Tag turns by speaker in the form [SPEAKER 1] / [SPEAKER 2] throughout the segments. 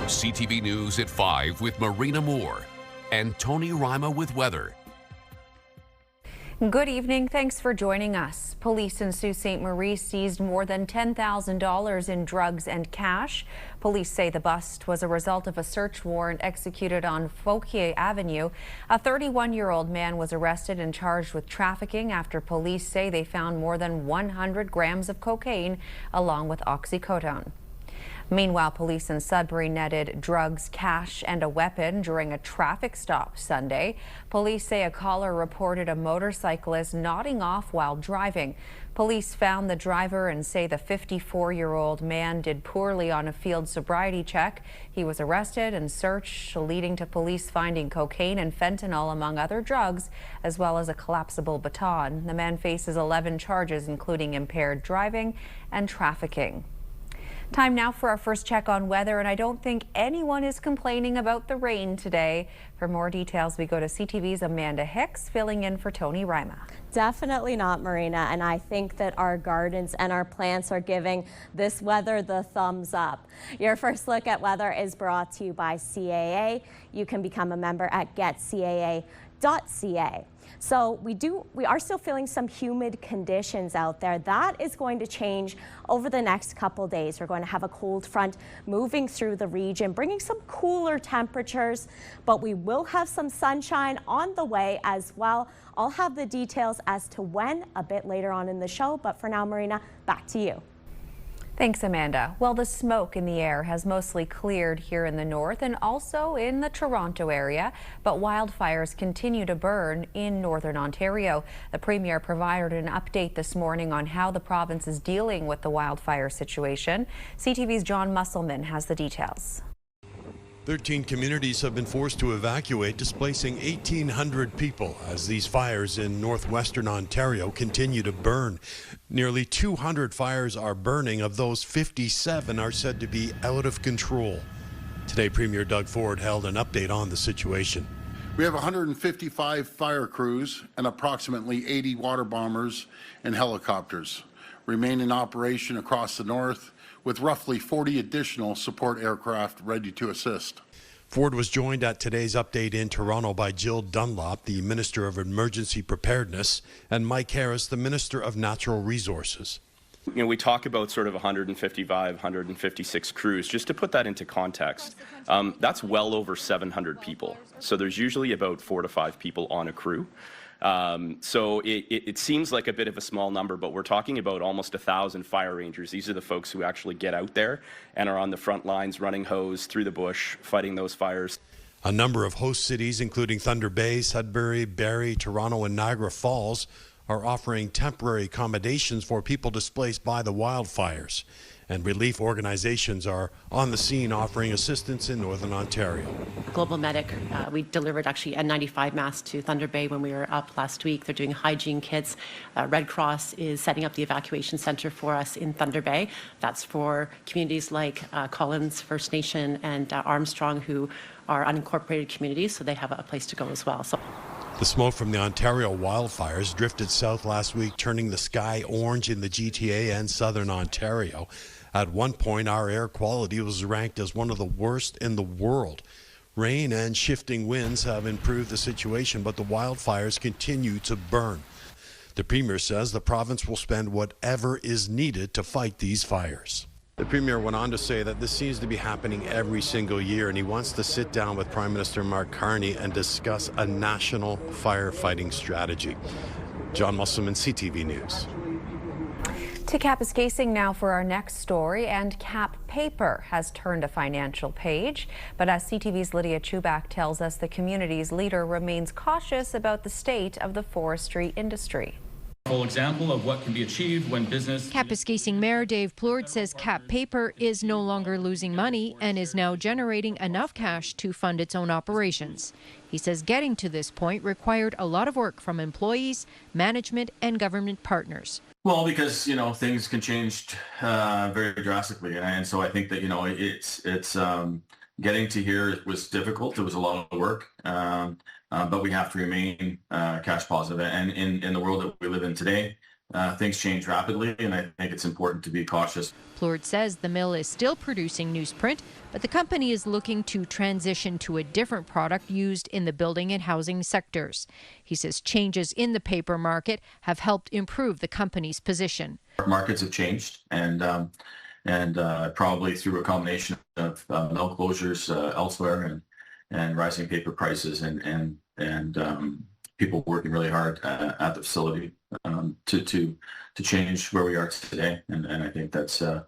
[SPEAKER 1] CTV News at 5 with Marina Moore and Tony Rima with weather.
[SPEAKER 2] Good evening. Thanks for joining us. Police in Sault Ste. Marie seized more than $10,000 in drugs and cash. Police say the bust was a result of a search warrant executed on Fauquier Avenue. A 31-year-old man was arrested and charged with trafficking after police say they found more than 100 grams of cocaine along with oxycodone. Meanwhile, police in Sudbury netted drugs, cash, and a weapon during a traffic stop Sunday. Police say a caller reported a motorcyclist nodding off while driving. Police found the driver and say the 54-year-old man did poorly on a field sobriety check. He was arrested and searched, leading to police finding cocaine and fentanyl, among other drugs, as well as a collapsible baton. The man faces 11 charges, including impaired driving and trafficking. Time now for our first check on weather, and I don't think anyone is complaining about the rain today. For more details, we go to CTV's Amanda Hicks, filling in for Tony Rima.
[SPEAKER 3] Definitely not, Marina, and I think that our gardens and our plants are giving this weather the thumbs up. Your first look at weather is brought to you by CAA. You can become a member at getcaa.ca. So we are still feeling some humid conditions out there. That is going to change over the next couple days. We're going to have a cold front moving through the region, bringing some cooler temperatures, but we will have some sunshine on the way as well. I'll have the details as to when a bit later on in the show, but for now, Marina, back to you.
[SPEAKER 2] Thanks, Amanda. Well, the smoke in the air has mostly cleared here in the north and also in the Toronto area, but wildfires continue to burn in Northern Ontario. The Premier provided an update this morning on how the province is dealing with the wildfire situation. CTV's John Musselman has the details.
[SPEAKER 4] 13 communities have been forced to evacuate, displacing 1,800 people as these fires in northwestern Ontario continue to burn. Nearly 200 fires are burning. Of those, 57 are said to be out of control. Today, Premier Doug Ford held an update on the situation.
[SPEAKER 5] We have 155 fire crews and approximately 80 water bombers and helicopters remain in operation across the north, with roughly 40 additional support aircraft ready to assist.
[SPEAKER 4] Ford was joined at today's update in Toronto by Jill Dunlop, the Minister of Emergency Preparedness, and Mike Harris, the Minister of Natural Resources.
[SPEAKER 6] You know, we talk about sort of 155, 156 crews. Just to put that into context, that's well over 700 people. So there's usually about 4 to 5 people on a crew. So it seems like a bit of a small number, but we're talking about almost 1,000 fire rangers. These are the folks who actually get out there and are on the front lines running hose through the bush, fighting those fires.
[SPEAKER 4] A number of host cities, including Thunder Bay, Sudbury, Barrie, Toronto, and Niagara Falls, are offering temporary accommodations for people displaced by the wildfires. And relief organizations are on the scene offering assistance in Northern Ontario.
[SPEAKER 7] Global Medic, we delivered actually N95 masks to Thunder Bay when we were up last week. They're doing hygiene kits. Red Cross is setting up the evacuation center for us in Thunder Bay. That's for communities like Collins First Nation and Armstrong, who are unincorporated communities, so they have a place to go as well.
[SPEAKER 4] The smoke from the Ontario wildfires drifted south last week, turning the sky orange in the GTA and southern Ontario. At one point, our air quality was ranked as one of the worst in the world. Rain and shifting winds have improved the situation, but the wildfires continue to burn. The Premier says the province will spend whatever is needed to fight these fires. The Premier went on to say that this seems to be happening every single year, and he wants to sit down with Prime Minister Mark Carney and discuss a national firefighting strategy. John Musselman, CTV News.
[SPEAKER 2] To Kapuskasing now for our next story, and Cap Paper has turned a financial page. But as CTV's Lydia Chubak tells us, the community's leader remains cautious about the state of the forestry industry.
[SPEAKER 8] Full example of what can be achieved when business.
[SPEAKER 9] Kapuskasing Mayor Dave Plourde says Cap Paper is no longer losing money and is now generating enough cash to fund its own operations. He says getting to this point required a lot of work from employees, management, and government partners.
[SPEAKER 10] Well, because, you know, things can change very drastically. And so I think that, you know, it's getting to here was difficult. It was a lot of work. But we have to remain cash positive. And in the world that we live in today, things change rapidly, and I think it's important to be cautious.
[SPEAKER 9] Plourde says the mill is still producing newsprint, but the company is looking to transition to a different product used in the building and housing sectors. He says changes in the paper market have helped improve the company's position.
[SPEAKER 10] Markets have changed, and probably through a combination of mill closures elsewhere and rising paper prices and people working really hard at the facility to change where we are today, and I think that's a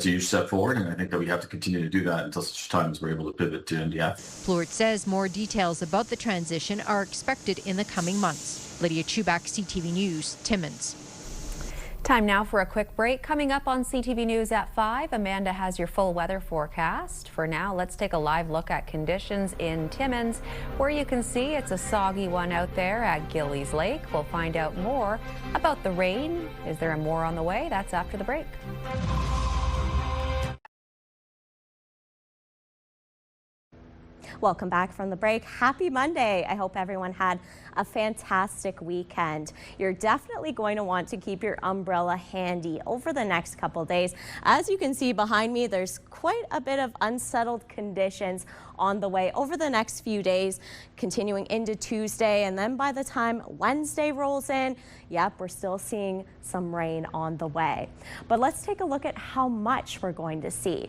[SPEAKER 10] huge step forward, and I think that we have to continue to do that until such time as we're able to pivot to MDF.
[SPEAKER 9] Plourde says more details about the transition are expected in the coming months. Lydia Chubak, CTV News, Timmins.
[SPEAKER 2] Time now for a quick break. Coming up on CTV News at 5, Amanda has your full weather forecast. For now, let's take a live look at conditions in Timmins, where you can see it's a soggy one out there at Gillies Lake. We'll find out more about the rain. Is there more on the way? That's after the break.
[SPEAKER 3] Welcome back from the break. Happy Monday. I hope everyone had a fantastic weekend. You're definitely going to want to keep your umbrella handy over the next couple days. As you can see behind me, there's quite a bit of unsettled conditions on the way over the next few days, continuing into Tuesday, and then by the time Wednesday rolls in, yep, we're still seeing some rain on the way. But let's take a look at how much we're going to see.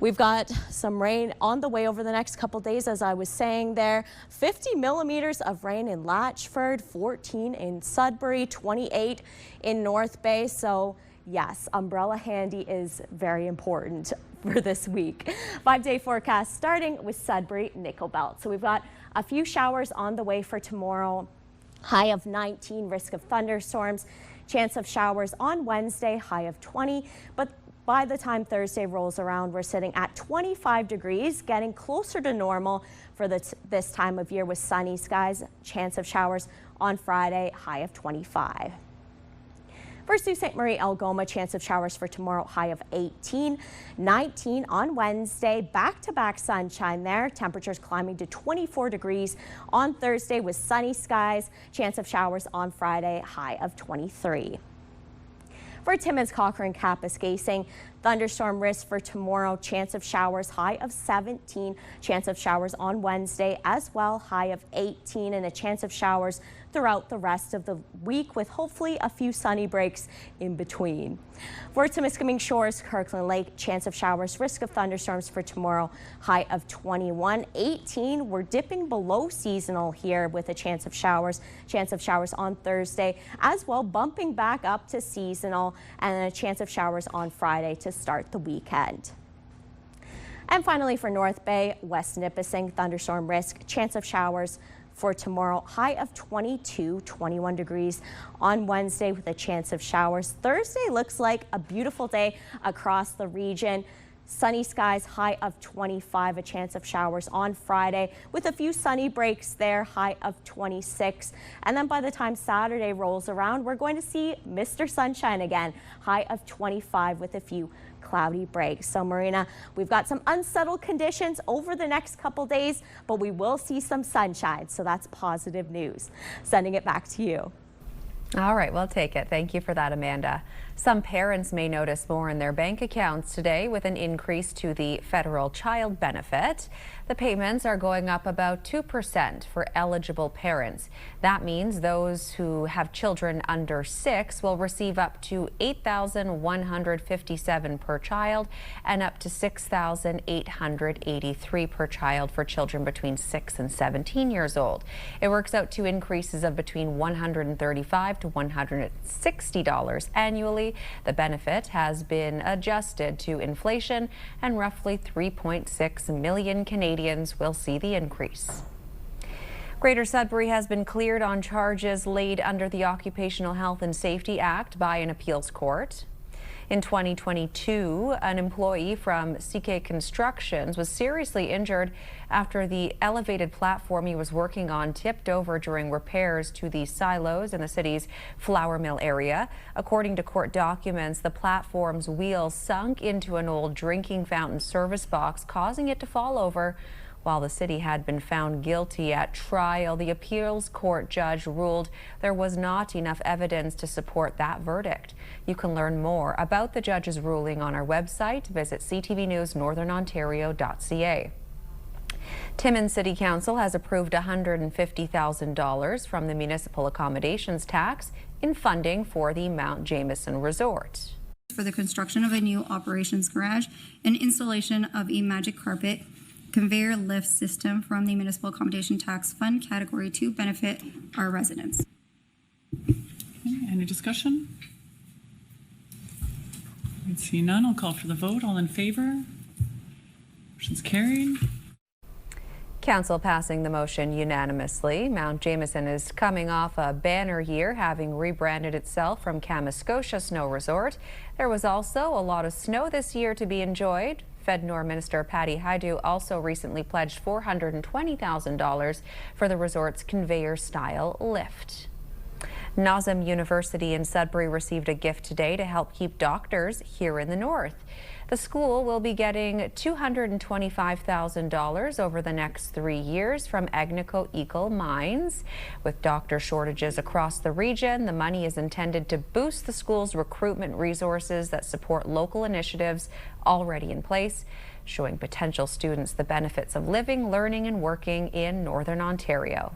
[SPEAKER 3] We've got some rain on the way over the next couple days, as I was saying there. 50 millimeters of rain in Latchford, 14 in Sudbury, 28 in North Bay. So yes, umbrella handy is very important for this week. 5-day forecast starting with Sudbury Nickel Belt. So we've got a few showers on the way for tomorrow. High of 19, risk of thunderstorms, chance of showers on Wednesday, high of 20. But by the time Thursday rolls around, we're sitting at 25 degrees, getting closer to normal for this time of year with sunny skies. Chance of showers on Friday, high of 25. For Sault Ste. Marie Algoma, chance of showers for tomorrow, high of 18. 19 on Wednesday, back-to-back sunshine there. Temperatures climbing to 24 degrees on Thursday with sunny skies. Chance of showers on Friday, high of 23. For Timmins, Cochrane, Kapuskasing, thunderstorm risk for tomorrow. Chance of showers, high of 17. Chance of showers on Wednesday as well, high of 18, and a chance of showers throughout the rest of the week with hopefully a few sunny breaks in between. For Timiskaming Shores, Kirkland Lake, chance of showers, risk of thunderstorms for tomorrow, high of 21. 18, we're dipping below seasonal here with a chance of showers on Thursday as well, bumping back up to seasonal, and a chance of showers on Friday to start the weekend. And finally for North Bay, West Nipissing, thunderstorm risk, chance of showers for tomorrow, high of 22, 21 degrees on Wednesday with a chance of showers. Thursday looks like a beautiful day across the region. Sunny skies, high of 25, a chance of showers on Friday with a few sunny breaks there, high of 26. And then by the time Saturday rolls around, we're going to see Mr. Sunshine again, high of 25 with a few cloudy breaks. So Marina, we've got some unsettled conditions over the next couple days, but we will see some sunshine. So that's positive news. Sending it back to you.
[SPEAKER 2] All right, we'll take it. Thank you for that, Amanda. Some parents may notice more in their bank accounts today with an increase to the federal child benefit. The payments are going up about 2% for eligible parents. That means those who have children under 6 will receive up to $8,157 per child and up to $6,883 per child for children between 6 and 17 years old. It works out to increases of between $135 to $160 annually. The benefit has been adjusted to inflation, and roughly 3.6 million Canadians will see the increase. Greater Sudbury has been cleared on charges laid under the Occupational Health and Safety Act by an appeals court. In 2022, an employee from CK Constructions was seriously injured after the elevated platform he was working on tipped over during repairs to the silos in the city's flour mill area. According to court documents, the platform's wheel sunk into an old drinking fountain service box, causing it to fall over. While the city had been found guilty at trial, the appeals court judge ruled there was not enough evidence to support that verdict. You can learn more about the judge's ruling on our website. Visit ctvnewsnorthernontario.ca. Timmins City Council has approved $150,000 from the municipal accommodations tax in funding for the Mount Jameson Resort.
[SPEAKER 11] For the construction of a new operations garage and installation of a magic carpet conveyor lift system from the Municipal Accommodation Tax Fund Category 2 benefit our residents.
[SPEAKER 12] Okay, any discussion? I see none. I'll call for the vote. All in favor? Motion's carried.
[SPEAKER 2] Council passing the motion unanimously. Mount Jameson is coming off a banner year, having rebranded itself from Kamoskosia Snow Resort. There was also a lot of snow this year to be enjoyed. FedNor Minister Patty Hajdu also recently pledged $420,000 for the resort's conveyor-style lift. Nazem University in Sudbury received a gift today to help keep doctors here in the north. The school will be getting $225,000 over the next 3 years from Agnico Eagle Mines. With doctor shortages across the region, the money is intended to boost the school's recruitment resources that support local initiatives already in place, showing potential students the benefits of living, learning, and working in Northern Ontario.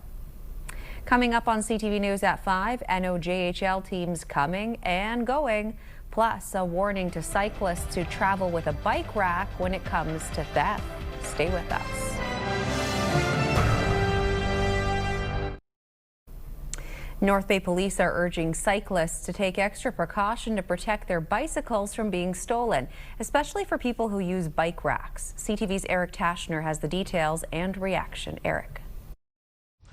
[SPEAKER 2] Coming up on CTV News at 5, NOJHL teams coming and going. Plus, a warning to cyclists to travel with a bike rack when it comes to theft. Stay with us. North Bay Police are urging cyclists to take extra precaution to protect their bicycles from being stolen, especially for people who use bike racks. CTV's Eric Tashner has the details and reaction. Eric.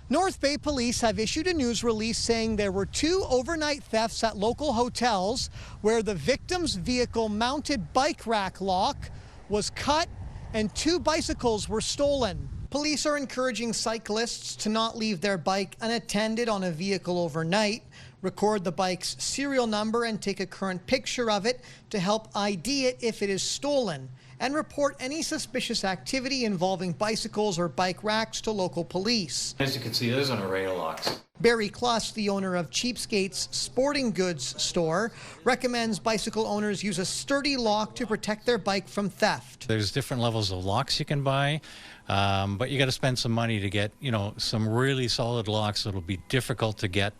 [SPEAKER 13] North Bay Police have issued a news release saying there were 2 overnight thefts at local hotels where the victim's vehicle-mounted bike rack lock was cut and 2 bicycles were stolen. Police are encouraging cyclists to not leave their bike unattended on a vehicle overnight, record the bike's serial number and take a current picture of it to help ID it if it is stolen, and report any suspicious activity involving bicycles or bike racks to local police.
[SPEAKER 14] As you can see, there's an array of locks.
[SPEAKER 13] Barry Kluss, the owner of Cheapskate's sporting goods store, recommends bicycle owners use a sturdy lock to protect their bike from theft.
[SPEAKER 14] There's different levels of locks you can buy, but you got to spend some money to get, some really solid locks that'll be difficult to get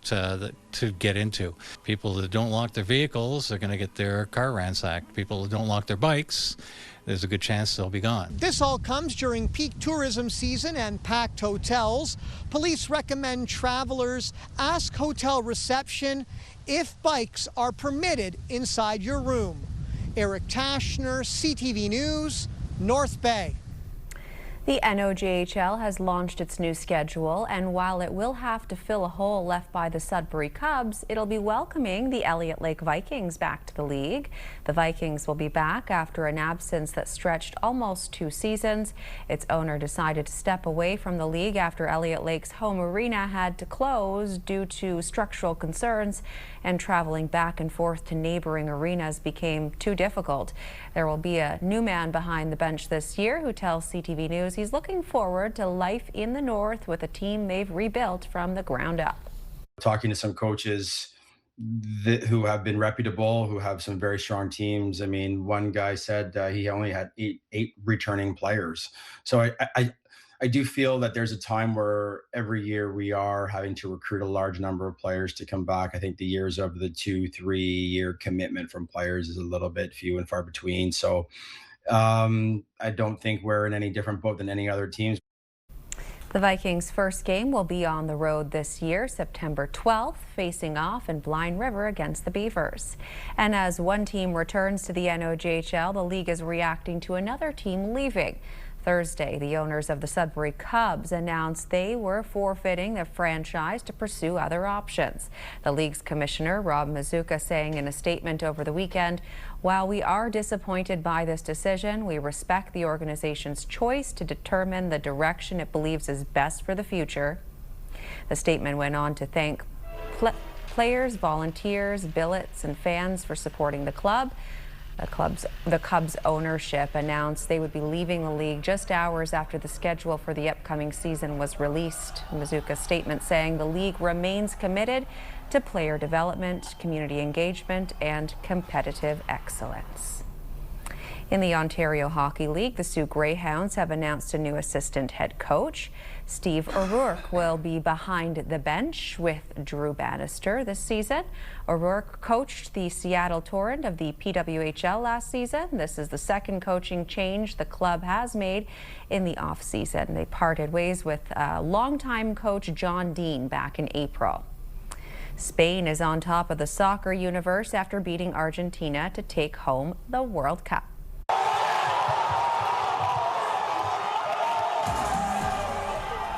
[SPEAKER 14] into. People that don't lock their vehicles are going to get their car ransacked. People that don't lock their bikes, there's a good chance they'll be gone.
[SPEAKER 13] This all comes during peak tourism season and packed hotels. Police recommend travelers ask hotel reception if bikes are permitted inside your room. Eric Tashner, CTV News, North Bay.
[SPEAKER 2] The NOJHL has launched its new schedule, and while it will have to fill a hole left by the Sudbury Cubs, it'll be welcoming the Elliott Lake Vikings back to the league. The Vikings will be back after an absence that stretched almost 2 seasons. Its owner decided to step away from the league after Elliott Lake's home arena had to close due to structural concerns, and traveling back and forth to neighboring arenas became too difficult. There will be a new man behind the bench this year who tells CTV News he's looking forward to life in the north with a team they've rebuilt from the ground up.
[SPEAKER 15] Talking to some coaches who have been reputable, who have some very strong teams. I mean, one guy said he only had eight returning players. So I do feel that there's a time where every year we are having to recruit a large number of players to come back. I think the years of the 2-3 year commitment from players is a little bit few and far between. So I don't think we're in any different boat than any other teams.
[SPEAKER 2] The Vikings' first game will be on the road this year, September 12th, facing off in Blind River against the Beavers. And as one team returns to the NOJHL, the league is reacting to another team leaving. Thursday, the owners of the Sudbury Cubs announced they were forfeiting their franchise to pursue other options. The league's commissioner, Rob Mazuka, saying in a statement over the weekend, "While we are disappointed by this decision, we respect the organization's choice to determine the direction it believes is best for the future." The statement went on to thank players, volunteers, billets, and fans for supporting the club. The Cubs ownership announced they would be leaving the league just hours after the schedule for the upcoming season was released. Mazuka's statement saying the league remains committed to player development, community engagement, and competitive excellence. In the Ontario Hockey League, the Sioux Greyhounds have announced a new assistant head coach. Steve O'Rourke will be behind the bench with Drew Bannister this season. O'Rourke coached the Seattle Torrent of the PWHL last season. This is the second coaching change the club has made in the offseason. They parted ways with longtime coach John Dean back in April. Spain is on top of the soccer universe after beating Argentina to take home the World Cup.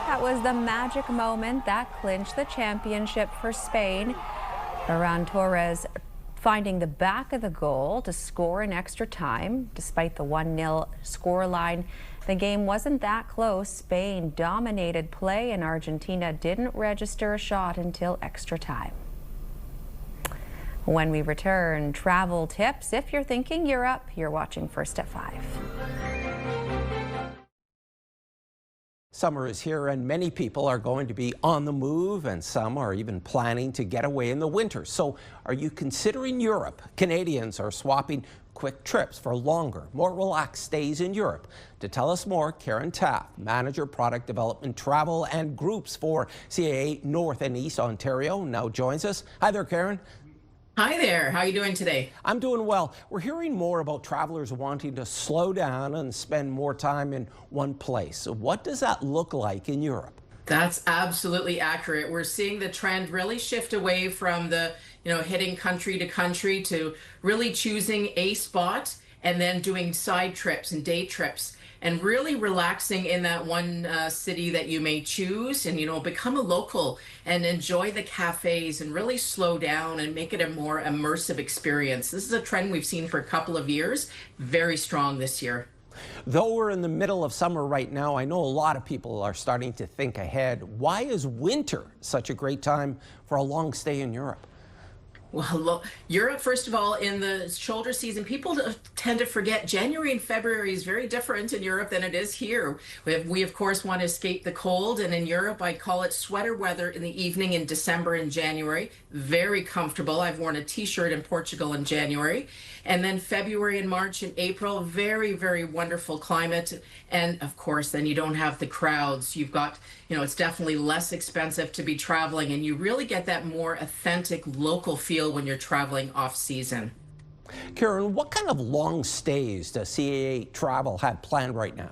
[SPEAKER 2] That was the magic moment that clinched the championship for Spain. Ferran Torres finding the back of the goal to score in extra time. Despite the 1-0 scoreline, the game wasn't that close. Spain dominated play and Argentina didn't register a shot until extra time. When we return, travel tips. If you're thinking Europe, you're watching First at 5.
[SPEAKER 16] Summer is here and many people are going to be on the move and some are even planning to get away in the winter. So are you considering Europe? Canadians are swapping quick trips for longer, more relaxed stays in Europe. To tell us more, Karen Taft, Manager Product Development Travel and Groups for CAA North and East Ontario, now joins us. Hi there, Karen.
[SPEAKER 17] Hi there. How are you doing today?
[SPEAKER 16] I'm doing well. We're hearing more about travelers wanting to slow down and spend more time in one place. So what does that look like in Europe?
[SPEAKER 17] That's absolutely accurate. We're seeing the trend really shift away from the, hitting country to country to really choosing a spot and then doing side trips and day trips and really relaxing in that one city that you may choose and, become a local and enjoy the cafes and really slow down and make it a more immersive experience. This is a trend we've seen for a couple of years, very strong this year.
[SPEAKER 16] Though we're in the middle of summer right now, I know a lot of people are starting to think ahead. Why is winter such a great time for a long stay in Europe?
[SPEAKER 17] Well, Europe, first of all, in the shoulder season, people tend to forget January and February is very different in Europe than it is here. We of course, want to escape the cold. And in Europe, I call it sweater weather in the evening in December and January. Very comfortable. I've worn a t-shirt in Portugal in January. And then February and March and April, very, very wonderful climate. And of course, then you don't have the crowds. You've got, it's definitely less expensive to be traveling and you really get that more authentic local feel when you're traveling off season.
[SPEAKER 16] Karen, what kind of long stays does CAA Travel have planned right now?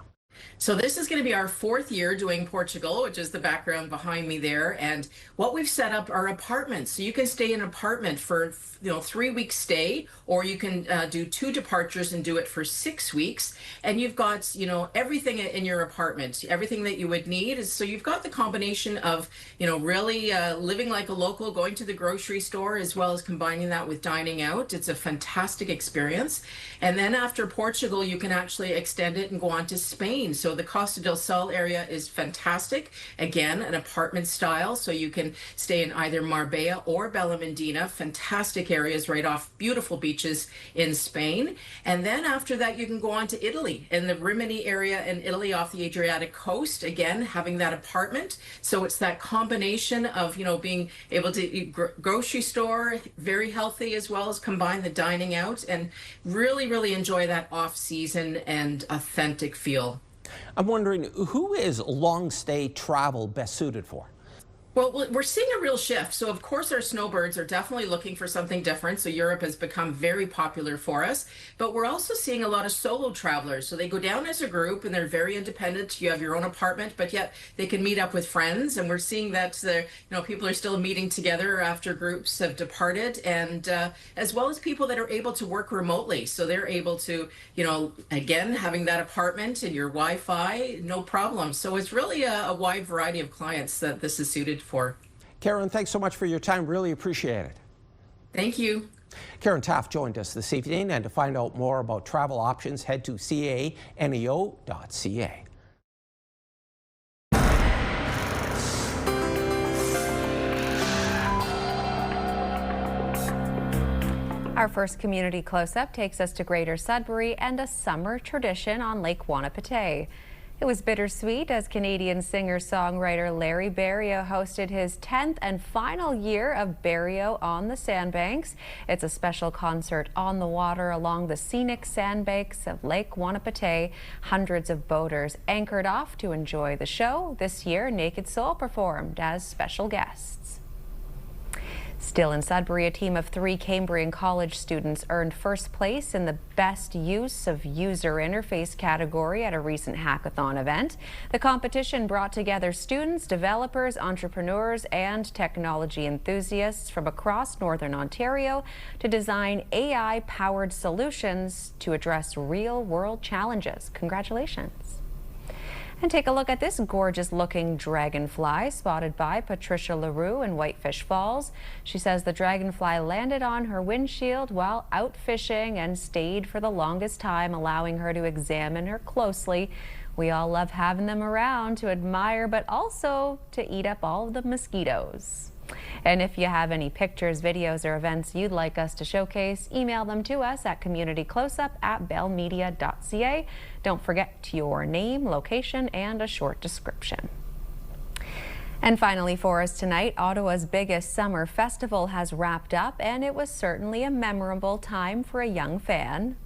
[SPEAKER 17] So this is going to be our 4th year doing Portugal, which is the background behind me there. And what we've set up are apartments. So you can stay in an apartment for 3-week stay, or you can do 2 departures and do it for 6 weeks. And you've got, everything in your apartment, everything that you would need. So you've got the combination of, really living like a local, going to the grocery store, as well as combining that with dining out. It's a fantastic experience. And then after Portugal, you can actually extend it and go on to Spain. So the Costa del Sol area is fantastic. Again, an apartment style. So you can stay in either Marbella or Bellamandina. Fantastic areas right off beautiful beaches in Spain. And then after that, you can go on to Italy in the Rimini area in Italy off the Adriatic coast. Again, having that apartment. So it's that combination of, being able to eat grocery store, very healthy, as well as combine the dining out and really, really enjoy that off season and authentic feel.
[SPEAKER 16] I'm wondering, who is long stay travel best suited for?
[SPEAKER 17] Well, we're seeing a real shift. So, of course, our snowbirds are definitely looking for something different. So Europe has become very popular for us. But we're also seeing a lot of solo travelers. So they go down as a group and they're very independent. You have your own apartment, but yet they can meet up with friends. And we're seeing that people are still meeting together after groups have departed, and as well as people that are able to work remotely. So they're able to, again, having that apartment and your Wi-Fi, no problem. So it's really a wide variety of clients that this is suited for.
[SPEAKER 16] Karen, thanks so much for your time. Really appreciate it.
[SPEAKER 17] Thank you.
[SPEAKER 16] Karen Taft joined us this evening, and to find out more about travel options, head to caneo.ca.
[SPEAKER 2] Our first community close-up takes us to Greater Sudbury and a summer tradition on Lake Wanapitei. It was bittersweet as Canadian singer-songwriter Larry Berrio hosted his 10th and final year of Berrio on the Sandbanks. It's a special concert on the water along the scenic sandbanks of Lake Wanapitei. Hundreds of boaters anchored off to enjoy the show. This year, Naked Soul performed as special guests. Still in Sudbury, a team of 3 Cambrian College students earned first place in the Best Use of User Interface category at a recent hackathon event. The competition brought together students, developers, entrepreneurs, and technology enthusiasts from across Northern Ontario to design AI-powered solutions to address real-world challenges. Congratulations. And take a look at this gorgeous-looking dragonfly spotted by Patricia LaRue in Whitefish Falls. She says the dragonfly landed on her windshield while out fishing and stayed for the longest time, allowing her to examine her closely. We all love having them around to admire, but also to eat up all of the mosquitoes. And if you have any pictures, videos, or events you'd like us to showcase, email them to us at communitycloseup@bellmedia.ca. Don't forget your name, location, and a short description. And finally for us tonight, Ottawa's biggest summer festival has wrapped up, and it was certainly a memorable time for a young fan.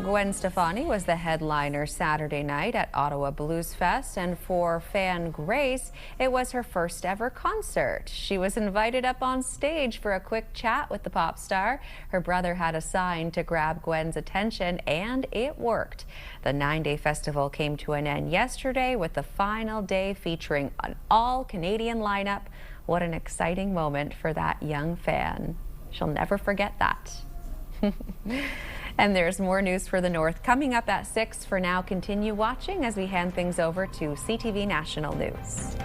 [SPEAKER 2] Gwen Stefani was the headliner Saturday night at Ottawa Blues Fest, and for fan Grace, it was her first ever concert. She was invited up on stage for a quick chat with the pop star. Her brother had a sign to grab Gwen's attention, and it worked. The 9-day festival came to an end yesterday with the final day featuring an all-Canadian lineup. What an exciting moment for that young fan. She'll never forget that. And there's more news for the North coming up at 6. For now, continue watching as we hand things over to CTV National News.